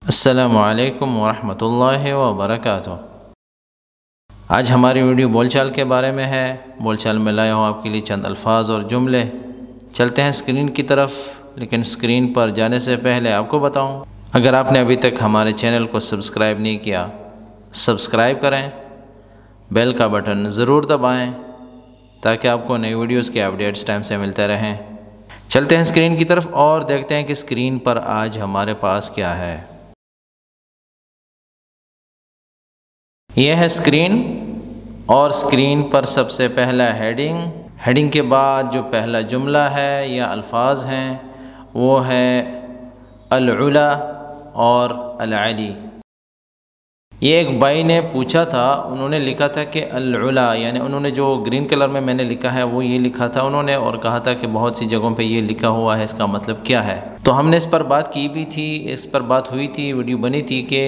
السلام علیکم ورحمۃ اللہ وبرکاتہ۔ آج ہماری ویڈیو بول چال کے بارے میں ہے۔ بول چال میں لایا ہوں آپ کے لیے چند الفاظ اور جملے۔ چلتے ہیں اسکرین کی طرف، لیکن اسکرین پر جانے سے پہلے آپ کو بتاؤں، اگر آپ نے ابھی تک ہمارے چینل کو سبسکرائب نہیں کیا، سبسکرائب کریں، بیل کا بٹن ضرور دبائیں تاکہ آپ کو نئی ویڈیوز کے اپڈیٹس ٹائم سے ملتے رہیں۔ چلتے ہیں اسکرین کی طرف اور دیکھتے ہیں کہ اسکرین پر آج ہمارے پاس کیا ہے۔ یہ ہے اسکرین، اور اسکرین پر سب سے پہلا ہیڈنگ کے بعد جو پہلا جملہ ہے یا الفاظ ہیں وہ ہے العلا اور العلی۔ یہ ایک بھائی نے پوچھا تھا، انہوں نے لکھا تھا کہ العلا، یعنی انہوں نے جو گرین کلر میں نے لکھا ہے وہ یہ لکھا تھا انہوں نے، اور کہا تھا کہ بہت سی جگہوں پہ یہ لکھا ہوا ہے، اس کا مطلب کیا ہے؟ تو ہم نے اس پر بات کی بھی تھی، اس پر بات ہوئی تھی، ویڈیو بنی تھی کہ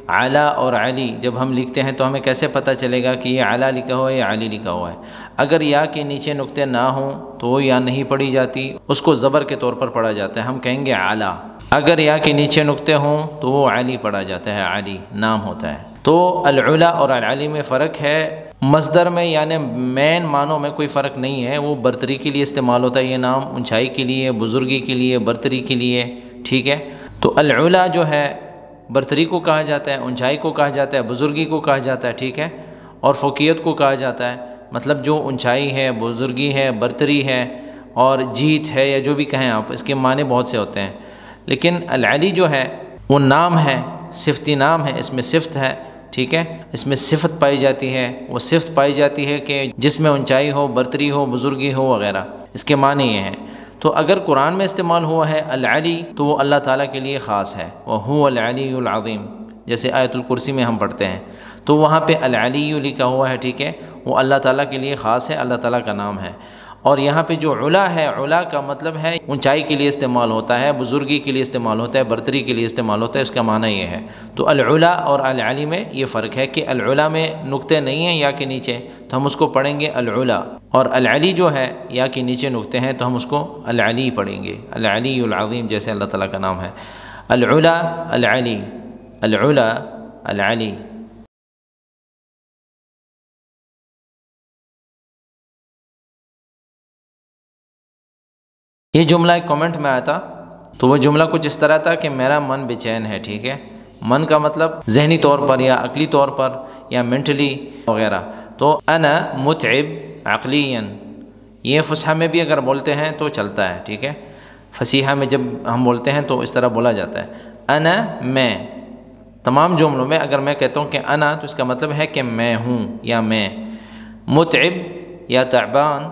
علا اور علی جب ہم لکھتے ہیں تو ہمیں کیسے پتہ چلے گا کہ یہ علا لکھا ہوا ہے یا علی لکھا ہوا ہے؟ اگر یا کے نیچے نقطے نہ ہوں تو وہ یا نہیں پڑھی جاتی، اس کو زبر کے طور پر پڑھا جاتا ہے، ہم کہیں گے علا۔ اگر یا کے نیچے نقطے ہوں تو وہ علی پڑھا جاتا ہے، علی نام ہوتا ہے۔ تو العلا اور العلی میں فرق ہے، مصدر میں یعنی مین معنوں میں کوئی فرق نہیں ہے، وہ برتری کے لیے استعمال ہوتا ہے یہ نام، اونچائی کے لیے، بزرگی کے لیے، برتری کے لیے، ٹھیک ہے؟ تو العلا جو ہے برتری کو کہا جاتا ہے، اونچائی کو کہا جاتا ہے، بزرگی کو کہا جاتا ہے، ٹھیک ہے؟ اور فوقیت کو کہا جاتا ہے، مطلب جو اونچائی ہے، بزرگی ہے، برتری ہے اور جیت ہے، یا جو بھی کہیں آپ، اس کے معنی بہت سے ہوتے ہیں۔ لیکن العلی جو ہے وہ نام ہے، صفتی نام ہے، اس میں صفت ہے، ٹھیک ہے؟ اس میں صفت پائی جاتی ہے، وہ صفت پائی جاتی ہے کہ جس میں اونچائی ہو، برتری ہو، بزرگی ہو وغیرہ، اس کے معنی یہ ہیں۔ تو اگر قرآن میں استعمال ہوا ہے العلی تو وہ اللہ تعالیٰ کے لیے خاص ہے، وَهُوَ الْعَلِيُّ الْعَظِيمُ، جیسے آیت الکرسی میں ہم پڑھتے ہیں تو وہاں پہ العلی لکھا ہوا ہے، ٹھیک ہے؟ وہ اللہ تعالیٰ کے لیے خاص ہے، اللہ تعالیٰ کا نام ہے۔ اور یہاں پہ جو علا ہے، علا کا مطلب ہے اونچائی کے لیے استعمال ہوتا ہے، بزرگی کے لیے استعمال ہوتا ہے، برتری کے لیے استعمال ہوتا ہے، اس کا معنی یہ ہے۔ تو العلا اور العلی میں یہ فرق ہے کہ العلا میں نقطے نہیں ہیں یا کے نیچے تو ہم اس کو پڑھیں گے العلا، اور العلی جو ہے یا کے نیچے نقطے ہیں تو ہم اس کو العلی پڑھیں گے، العلی العظیم، جیسے اللہ تعالیٰ کا نام ہے۔ العلا العلی، العلا العلی۔ یہ جملہ ایک کامنٹ میں آیا تھا، تو وہ جملہ کچھ اس طرح تھا کہ میرا من بے چین ہے، ٹھیک ہے؟ من کا مطلب ذہنی طور پر یا عقلی طور پر یا مینٹلی وغیرہ۔ تو انا متعب عقلیاً، یہ فصحیٰ میں بھی اگر بولتے ہیں تو چلتا ہے، ٹھیک ہے؟ فصیحہ میں جب ہم بولتے ہیں تو اس طرح بولا جاتا ہے، انا میں۔ تمام جملوں میں اگر میں کہتا ہوں کہ انا تو اس کا مطلب ہے کہ میں ہوں یا میں۔ متعب یا تعبان،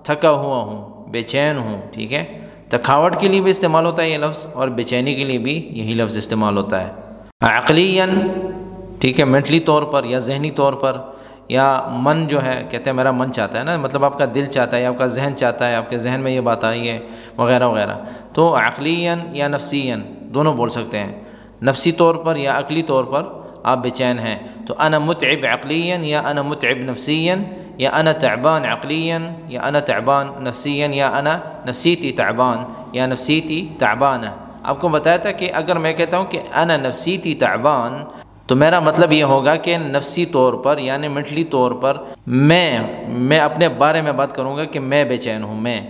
تھکا ہوا ہوں، بے چین ہوں، ٹھیک ہے؟ تھکاوٹ کے لیے بھی استعمال ہوتا ہے یہ لفظ، اور بے چینی کے لیے بھی یہی لفظ استعمال ہوتا ہے۔ عقلیاً، ٹھیک ہے، مینٹلی طور پر یا ذہنی طور پر، یا من جو ہے کہتے ہیں میرا من چاہتا ہے نا، مطلب آپ کا دل چاہتا ہے یا آپ کا ذہن چاہتا ہے، آپ کے ذہن میں یہ بات آئی ہے وغیرہ وغیرہ۔ تو عقلیاً یا نفسیاً دونوں بول سکتے ہیں، نفسی طور پر یا عقلی طور پر آپ بے چین ہیں تو انا متعب عقلیاً یا انا متعب نفسیاً یا انا تعبان عقلیاً یا انا تعبان نفسیاً یا انا نفسیتی تعبان یا نفسیتی تعبانہ۔ آپ کو بتایا تھا کہ اگر میں کہتا ہوں کہ انا نفسیتی تعبان تو میرا مطلب یہ ہوگا کہ نفسی طور پر یعنی مینٹلی طور پر میں اپنے بارے میں بات کروں گا کہ میں بے چین ہوں، میں۔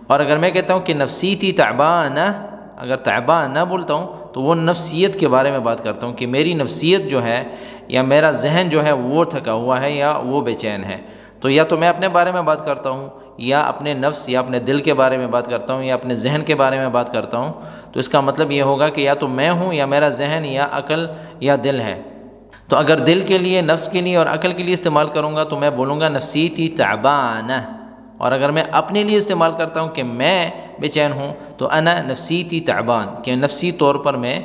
اور اگر میں کہتا ہوں کہ نفسیتی تعبانہ، اگر تعبان نہ بولتا ہوں تو وہ نفسیت کے بارے میں بات کرتا ہوں کہ میری نفسیت جو ہے یا میرا ذہن جو ہے وہ تھکا ہوا ہے یا وہ بے چین ہے۔ تو یا تو میں اپنے بارے میں بات کرتا ہوں یا اپنے نفس یا اپنے دل کے بارے میں بات کرتا ہوں یا اپنے ذہن کے بارے میں بات کرتا ہوں، تو اس کا مطلب یہ ہوگا کہ یا تو میں ہوں یا میرا ذہن یا عقل یا دل ہے۔ تو اگر دل کے لیے، نفس کے لیے اور عقل کے لیے استعمال کروں گا تو میں بولوں گا نفسیتی تعبانہ، اور اگر میں اپنے لیے استعمال کرتا ہوں کہ میں بے چین ہوں تو انا نفسیتی تعبان، کہ نفسی طور پر میں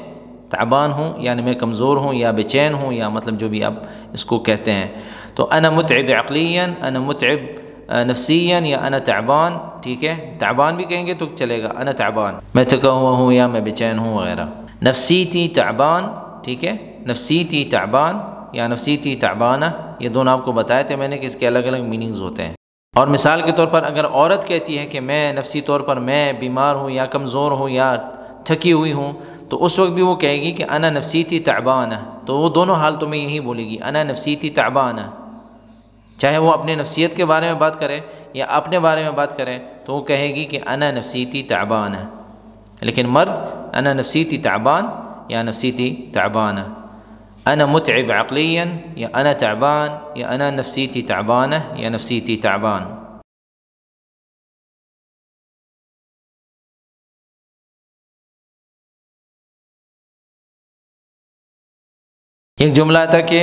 تعبان ہوں یعنی میں کمزور ہوں یا بے چین ہوں، یا مطلب جو بھی آپ اس کو کہتے ہیں۔ تو انا متعب عقلیاً، انا متعب نفسیاً یا انا تعبان، ٹھیک ہے؟ تعبان بھی کہیں گے تو چلے گا، انا تعبان، میں تھکا ہوا ہوں یا میں بے چین ہوں وغیرہ۔ نفسیتی تعبان، ٹھیک ہے؟ نفسیتی تعبان یا نفسیتی تعبانہ، یہ دونوں آپ کو بتائے تھے میں نے کہ اس کے الگ الگ میننگز ہوتے ہیں۔ اور مثال کے طور پر اگر عورت کہتی ہے کہ میں نفسی طور پر میں بیمار ہوں یا کمزور ہوں یا تھکی ہوئی ہوں تو اس وقت بھی وہ کہے گی کہ انا نفسیتی تعبانہ، تو وہ دونوں حالتوں میں یہی بولے گی انا نفسیتی تعبانہ، چاہے وہ اپنے نفسیت کے بارے میں بات کرے یا اپنے بارے میں بات کرے تو وہ کہے گی کہ انا نفسیتی تعبانہ. لیکن مرد انا نفسیتی تعبان یا نفسیتی تعبانہ، انا متعب عقليا یا انا تعبان یا انا نفسیتی تعبانہ یا نفسیتی تعبان. ایک جملہ تھا کہ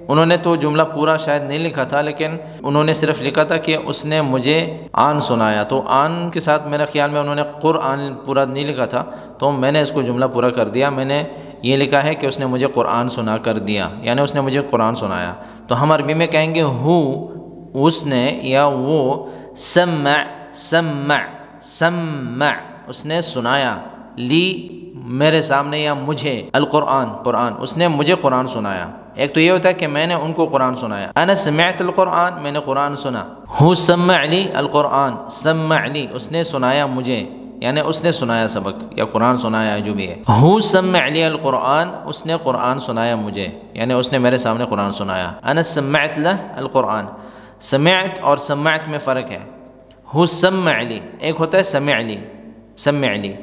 انہوں نے تو جملہ پورا شاید نہیں لکھا تھا، لیکن انہوں نے صرف لکھا تھا کہ اس نے مجھے آن سنایا، تو آن کے ساتھ میرے خیال میں انہوں نے قرآن پورا نہیں لکھا تھا، تو میں نے اس کو جملہ پورا کر دیا. میں نے یہ لکھا ہے کہ اس نے مجھے قرآن سنا کر دیا، یعنی اس نے مجھے قرآن سنایا. تو ہم عربی میں کہیں گے ہو اس نے یا وہ، سمع سمع سمع اس نے سنایا، لی میرے سامنے یا مجھے، القرآن قرآن اس نے مجھے قرآن سنایا. ایک تو یہ ہوتا ہے کہ میں نے ان کو قرآن سنایا، انا سمعت القرآن میں نے قرآن سنا، ہو سمع لی القرآن سمع لی اس نے سنایا مجھے، یعنی اس نے سنایا سبق یا قرآن سنایا جو بھی ہے. ہو سمع لی القرآن اس نے قرآن سنایا مجھے، یعنی اس نے میرے سامنے قرآن سنایا. انا سمعت لہ القرآن، سمعت اور سمعت میں فرق ہے. ہو سمع لی ایک ہوتا ہے سمع لی، سمع لی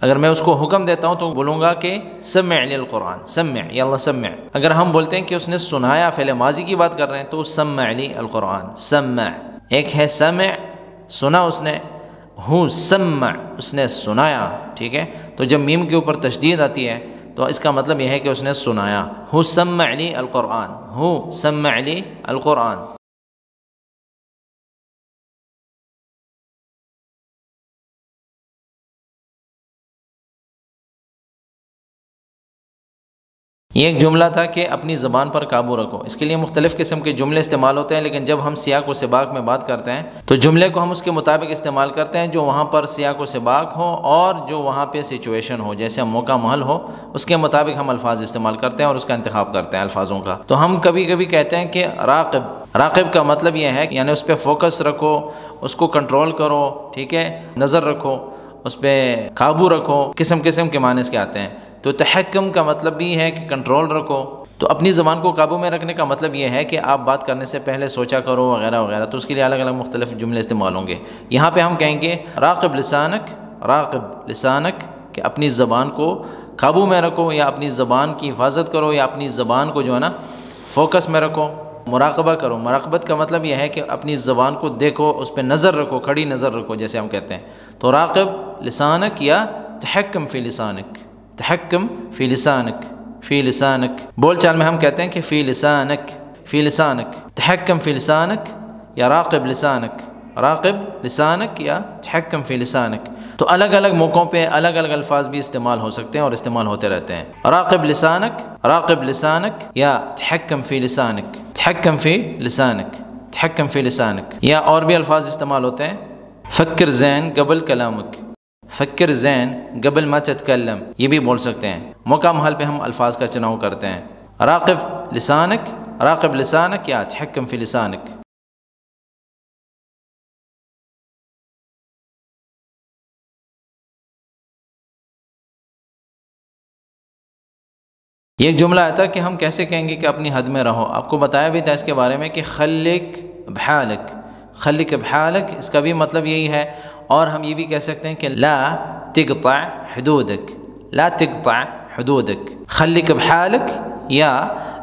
اگر میں اس کو حکم دیتا ہوں تو بولوں گا کہ سمع لی القرآن، سمع یا اللہ سمع. اگر ہم بولتے ہیں کہ اس نے سنایا، فعل ماضی کی بات کر رہے ہیں، تو سمع لی القرآن سمع. ایک ہے سمع سنا اس نے، ہو سمع اس نے سنایا، ٹھیک ہے. تو جب میم کے اوپر تشدید آتی ہے تو اس کا مطلب یہ ہے کہ اس نے سنایا. ہو سمع لی القرآن، ہو سمع لی القرآن. یہ ایک جملہ تھا کہ اپنی زبان پر قابو رکھو. اس کے لیے مختلف قسم کے جملے استعمال ہوتے ہیں، لیکن جب ہم سیاق و سباق میں بات کرتے ہیں تو جملے کو ہم اس کے مطابق استعمال کرتے ہیں جو وہاں پر سیاق و سباق ہو اور جو وہاں پہ سچویشن ہو، جیسے موقع محل ہو اس کے مطابق ہم الفاظ استعمال کرتے ہیں اور اس کا انتخاب کرتے ہیں الفاظوں کا. تو ہم کبھی کبھی کہتے ہیں کہ راقب، راقب کا مطلب یہ ہے کہ یعنی اس پہ فوکس رکھو، اس کو کنٹرول کرو، ٹھیک ہے، نظر رکھو، اس پہ قابو رکھو. قسم قسم کے معنی اس کے آتے ہیں. تو تحکم کا مطلب بھی ہے کہ کنٹرول رکھو. تو اپنی زبان کو قابو میں رکھنے کا مطلب یہ ہے کہ آپ بات کرنے سے پہلے سوچا کرو وغیرہ وغیرہ. تو اس کے لیے الگ الگ مختلف جملے استعمال ہوں گے. یہاں پہ ہم کہیں گے راقب لسانک، راقب لسانک کہ اپنی زبان کو قابو میں رکھو یا اپنی زبان کی حفاظت کرو یا اپنی زبان کو جو ہے نا فوکس میں رکھو، مراقبہ کرو. مراقبت کا مطلب یہ ہے کہ اپنی زبان کو دیکھو، اس پہ نظر رکھو، کھڑی نظر رکھو جیسے ہم کہتے ہیں. تو راقب لسانک یا تحکم فی لسانک، تحکم فی لسانک، فی لسانک. بول چال میں ہم کہتے ہیں کہ فی لسانک، فی لسانک، تحکم فی لسانک یا راقب لسانک، راقب لسانک یا تحکم فی لسانک. تو الگ الگ موقعوں پہ الگ الگ الفاظ بھی استعمال ہو سکتے ہیں اور استعمال ہوتے رہتے ہیں. راقب لسانک، راقب لسانک یا تحکم فی لسانک، تحکم فی لسانک، تحکم فی لسانک. یا اور بھی الفاظ استعمال ہوتے ہیں، فکر زین قبل کلامک، فکر زین قبل ما تتکلم، یہ بھی بول سکتے ہیں. موقع محل پہ ہم الفاظ کا چناؤ کرتے ہیں. راقب لسانک، راقب لسانک یا تحکم فی لسانک. یہ ایک جملہ آیا تھا کہ ہم کیسے کہیں گے کہ اپنی حد میں رہو. آپ کو بتایا بھی تھا اس کے بارے میں کہ خلق بحالک، خلق بحالک اس کا بھی مطلب یہی ہے. اور ہم یہ بھی کہہ سکتے ہیں کہ لا تقطع حدودک، لا تقطع حدودک، خلق بحالک یا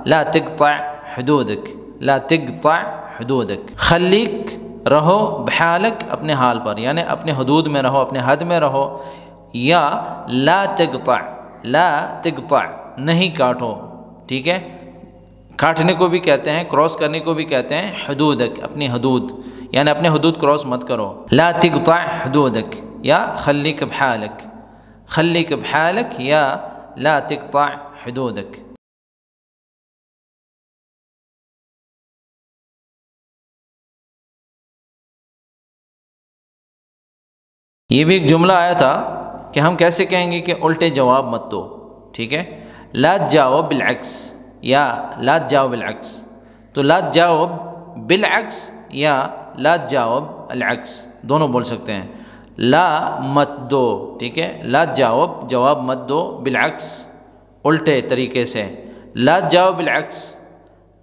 لا تقطع حدودک، لا تقطع حدودک. خلق رہو بحالک اپنے حال پر، یعنی اپنے حدود میں رہو، اپنے حد میں رہو. یا لا تقطع، لا تقطع نہیں کاٹو، ٹھیک ہے. کاٹنے کو بھی کہتے ہیں، کراس کرنے کو بھی کہتے ہیں حدودک، اپنی حدود، یعنی اپنے حدود کراس مت کرو. لا تقطع حدودک یا خلق بحالک، خلق بحالک یا لا تقطع حدودک. یہ بھی ایک جملہ آیا تھا کہ ہم کیسے کہیں گے کہ الٹے جواب مت دو، ٹھیک ہے. لا تجاوب بالعکس یا لا تجاوب بالعکس. تو لا تجاوب بالعکس یا لا تجاوب العکس دونوں بول سکتے ہیں. لا مت دو، ٹھیک ہے، لا تجاوب جواب مت دو، بالعکس الٹے طریقے سے، لا تجاوب بالعکس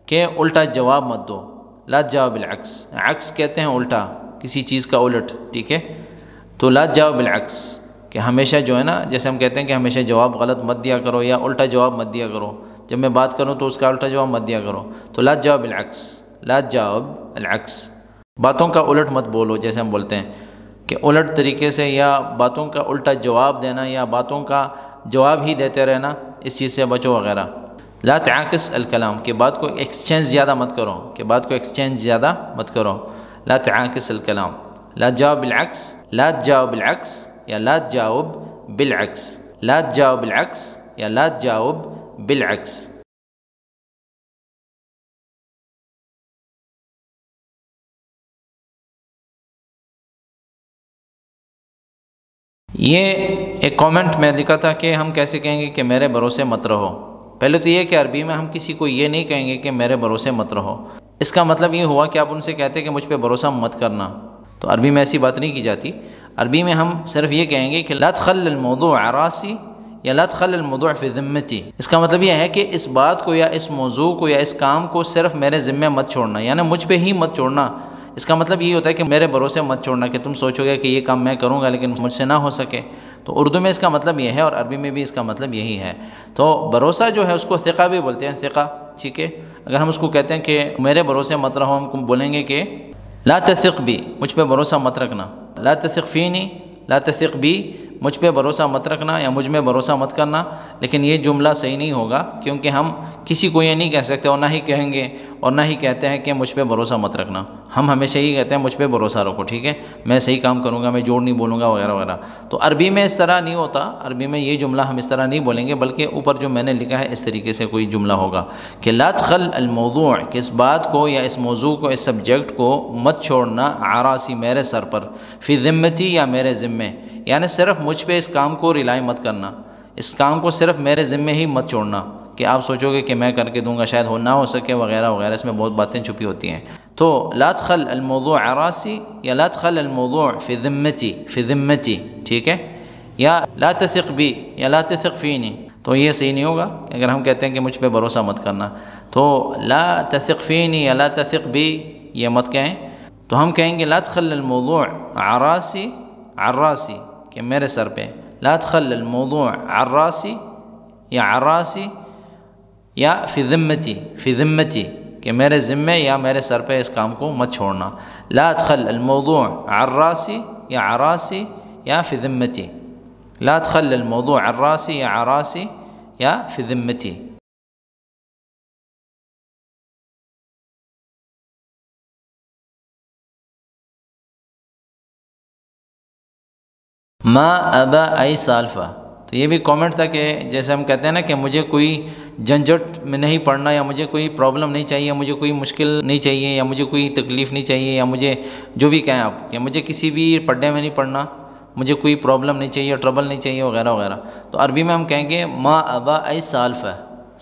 کہ الٹا جواب مت دو، لا تجاوب بالعکس، عکس کہتے ہیں الٹا کسی چیز کا الٹ، ٹھیک ہے، تو لا تجاوب بالعکس کہ ہمیشہ جو ہے نا، جیسے ہم کہتے ہیں کہ ہمیشہ جواب غلط مت دیا کرو یا الٹا جواب مت دیا کرو، جب میں بات کروں تو اس کا الٹا جواب مت دیا کرو، تو لا تجاوب بالعکس، لا تجاوب العکس، باتوں کا الٹ مت بولو، جیسے ہم بولتے ہیں کہ الٹ طریقے سے یا باتوں کا الٹا جواب دینا یا باتوں کا جواب ہی دیتے رہنا، اس چیز سے بچو وغیرہ۔ لا تعاکس الکلام کہ بات کو ایکسچینج زیادہ مت کرو، کہ بات کو ایکسچینج زیادہ مت کرو، لا تعاکس الکلام، لا تجاوب بالعکس، لا تجاوب بالعکس یا لا تجاوب بالعکس، لا تجاوب بالعکس یا لا تجاوب بالعکس۔ یہ ایک کامنٹ میں لکھا تھا کہ ہم کیسے کہیں گے کہ میرے بھروسے مت رہو۔ پہلے تو یہ کہ عربی میں ہم کسی کو یہ نہیں کہیں گے کہ میرے بھروسے مت رہو، اس کا مطلب یہ ہوا کہ آپ ان سے کہتے کہ مجھ پہ بھروسہ مت کرنا، تو عربی میں ایسی بات نہیں کی جاتی۔ عربی میں ہم صرف یہ کہیں گے کہ لا تخل الموضوع عراسی یا لا تخل الموضوع فی ذمتی، اس کا مطلب یہ ہے کہ اس بات کو یا اس موضوع کو یا اس کام کو صرف میرے ذمے مت چھوڑنا، یعنی مجھ پہ ہی مت چھوڑنا۔ اس کا مطلب یہ ہوتا ہے کہ میرے بھروسے مت چھوڑنا، کہ تم سوچو گے کہ یہ کام میں کروں گا لیکن مجھ سے نہ ہو سکے، تو اردو میں اس کا مطلب یہ ہے اور عربی میں بھی اس کا مطلب یہی ہے۔ تو بھروسہ جو ہے اس کو ثقہ بھی بولتے ہیں، ثقہ، ٹھیک ہے۔ اگر ہم اس کو کہتے ہیں کہ میرے بھروسے مت رہو، ہم بولیں گے کہ لا تثق بی، مجھ پہ بھروسہ مت رکھنا، لا تثق فینی، لا تثق بی، مجھ پہ بھروسہ مت رکھنا یا مجھ میں بھروسہ مت کرنا۔ لیکن یہ جملہ صحیح نہیں ہوگا، کیونکہ ہم کسی کو یہ نہیں کہہ سکتے اور نہ ہی کہیں گے اور نہ ہی کہتے ہیں کہ مجھ پہ بھروسہ مت رکھنا۔ ہم ہمیشہ ہی کہتے ہیں مجھ پہ بھروسہ رکھو، ٹھیک ہے، میں صحیح کام کروں گا، میں جھوٹ نہیں بولوں گا وغیرہ وغیرہ۔ تو عربی میں اس طرح نہیں ہوتا، عربی میں یہ جملہ ہم اس طرح نہیں بولیں گے، بلکہ اوپر جو میں نے لکھا ہے اس طریقے سے کوئی جملہ ہوگا کہ لا تخل الموضوع، کہ اس بات کو یا اس موضوع کو، اس سبجیکٹ کو مت چھوڑنا، عراسی میرے سر پر، فی ذمتی یا میرے ذمے، یعنی صرف مجھ پہ اس کام کو ریلائی مت کرنا، اس کام کو صرف میرے ذمے ہی مت چھوڑنا کہ آپ سوچو گے کہ میں کر کے دوں گا، شاید نہ ہو سکے وغیرہ وغیرہ، اس میں بہت باتیں چھپی ہوتی ہیں۔ تو لا تخل الموضوع عراسی یا لا تخل الموضوع فی ذمتی، فی ذمتی، ٹھیک ہے، یا لا تثق بی یا لا تثق فینی، تو یہ صحیح نہیں ہوگا اگر ہم کہتے ہیں کہ مجھ پہ بھروسہ مت کرنا، تو لا تثق فینی یا لا تثق بی یہ مت کہیں، تو ہم کہیں گے لا تخل الموضوع عراسی، عراسی کہ میرے سر پہ، لا تخل الموضوع عراسی یا عراسی یا فی ذمتی، فی ذمتی کہ میرے ذمے یا میرے سر پہ اس کام کو مت چھوڑنا، لا تخل الموضوع عراسی یا عراسی یا فی ذمتی، لا تخل الموضوع عراسی یا عراسی یا فی ذمتی۔ ما ابا ای سالفہ، تو یہ بھی کامنٹ تھا کہ جیسے ہم کہتے ہیں نا کہ مجھے کوئی جھنجھٹ میں نہیں پڑھنا، یا مجھے کوئی پرابلم نہیں چاہیے، مجھے کوئی مشکل نہیں چاہیے، یا مجھے کوئی تکلیف نہیں چاہیے، یا مجھے جو بھی کہیں آپ کہ مجھے کسی بھی پڈے میں نہیں پڑھنا، مجھے کوئی پرابلم نہیں چاہیے، ٹربل نہیں چاہیے وغیرہ وغیرہ، تو عربی میں ہم کہیں گے ما ابا ای سالفہ،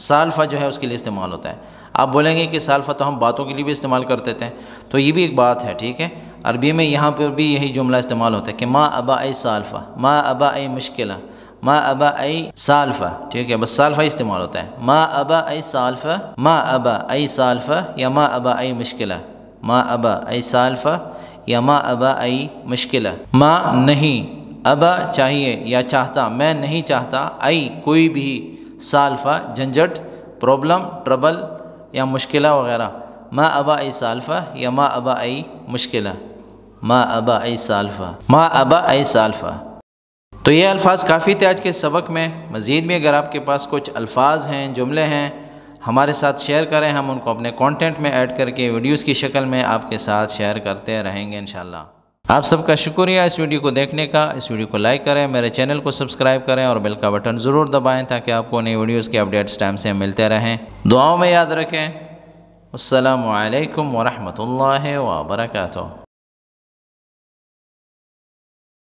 سالفہ جو ہے اس کے لیے استعمال ہوتا ہے۔ آپ بولیں گے کہ سالفہ تو ہم باتوں کے لیے بھی استعمال کرتے تھے، تو یہ بھی ایک بات ہے، ٹھیک ہے، عربی میں یہاں پر بھی یہی جملہ استعمال ہوتا ہے کہ ما ابا ای سالفہ، ما ابا ای مشکلہ، ما ابا ای سالفہ، ٹھیک ہے، بس سالفہ ہی استعمال ہوتا ہے، ما ابا ای سالفہ، ما ابا ای سالفہ یا ما ابا ای مشکلہ، ما ابا ای سالفہ یا ما ابا ای مشکلہ، ما نہیں، ابا چاہیے یا چاہتا، میں نہیں چاہتا، ای کوئی بھی، سالفہ جھنجھٹ، پرابلم، ٹربل یا مشکلہ وغیرہ، ما ابا ای سالفہ یا ما ابا ای مشکلہ، ما ابا ای سالفہ، ما ابا ای سالفہ۔ تو یہ الفاظ کافی تھے آج کے سبق میں، مزید بھی اگر آپ کے پاس کچھ الفاظ ہیں، جملے ہیں، ہمارے ساتھ شیئر کریں، ہم ان کو اپنے کانٹینٹ میں ایڈ کر کے ویڈیوز کی شکل میں آپ کے ساتھ شیئر کرتے رہیں گے انشاءاللہ۔ آپ سب کا شکریہ اس ویڈیو کو دیکھنے کا، اس ویڈیو کو لائک کریں، میرے چینل کو سبسکرائب کریں اور بیل کا بٹن ضرور دبائیں تاکہ آپ کو نئی ویڈیوز کے اپڈیٹس ٹائم سے ملتے رہیں۔ دعاؤں میں یاد رکھیں۔ السلام علیکم ورحمۃ اللہ وبرکاتہ۔